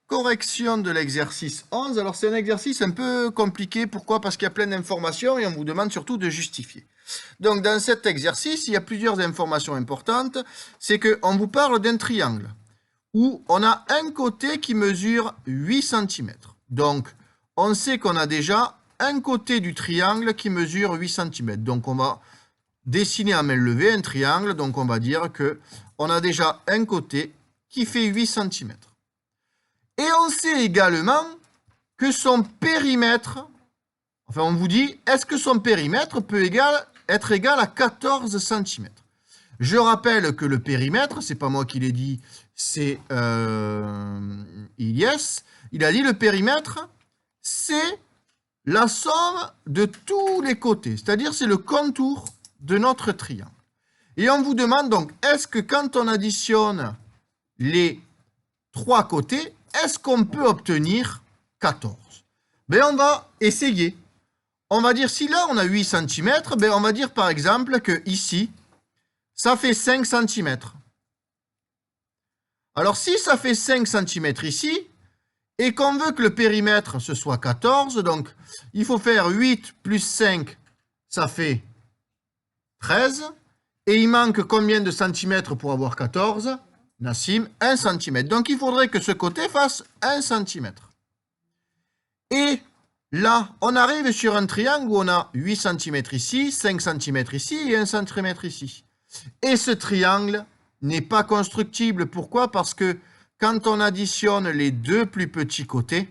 correction de l'exercice 11. Alors, c'est un exercice un peu compliqué. Pourquoi? Parce qu'il y a plein d'informations et on vous demande surtout de justifier. Donc, dans cet exercice, il y a plusieurs informations importantes. C'est qu'on vous parle d'un triangle où on a un côté qui mesure 8 cm. Donc, on sait qu'on a déjà un côté du triangle qui mesure 8 cm. Donc, on va dessiner à main levée un triangle. Donc, on va dire qu'on a déjà un côté qui fait 8 cm. Et on sait également que son périmètre, enfin on vous dit, est-ce que son périmètre peut être égal à 14 cm? Je rappelle que le périmètre, c'est pas moi qui l'ai dit, c'est Ilyes. Il a dit le périmètre, c'est la somme de tous les côtés, c'est-à-dire c'est le contour de notre triangle. Et on vous demande donc, est-ce que quand on additionne les trois côtés, est-ce qu'on peut obtenir 14? Ben, on va essayer. On va dire, si là on a 8 cm, ben, on va dire par exemple que ici, ça fait 5 cm. Alors si ça fait 5 cm ici, et qu'on veut que le périmètre ce soit 14, donc il faut faire 8 plus 5, ça fait 13. Et il manque combien de centimètres pour avoir 14? Nassim, 1 cm. Donc, il faudrait que ce côté fasse 1 cm. Et là, on arrive sur un triangle où on a 8 cm ici, 5 cm ici et 1 cm ici. Et ce triangle n'est pas constructible. Pourquoi? Parce que quand on additionne les deux plus petits côtés,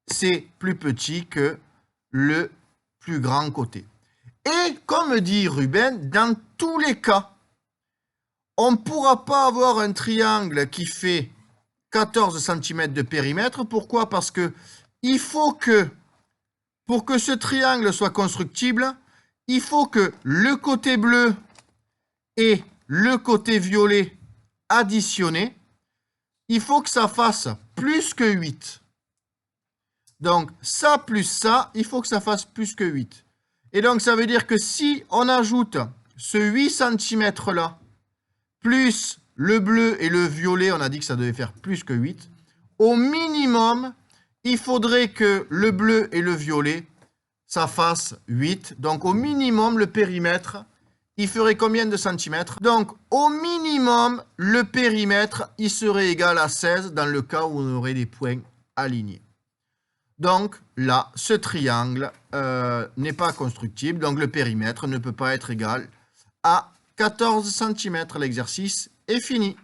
c'est plus petit que le plus grand côté. Et comme dit Ruben, dans tous les cas, on ne pourra pas avoir un triangle qui fait 14 cm de périmètre. Pourquoi? Parce que il faut que, pour que ce triangle soit constructible, il faut que le côté bleu et le côté violet additionnés, il faut que ça fasse plus que 8. Donc, ça plus ça, il faut que ça fasse plus que 8. Et donc, ça veut dire que si on ajoute ce 8 cm là, plus le bleu et le violet, on a dit que ça devait faire plus que 8. Au minimum, il faudrait que le bleu et le violet, ça fasse 8. Donc, au minimum, le périmètre, il ferait combien de centimètres? Donc, au minimum, le périmètre, il serait égal à 16 dans le cas où on aurait des points alignés. Donc, là, ce triangle n'est pas constructible. Donc, le périmètre ne peut pas être égal à 14 cm. L'exercice est fini.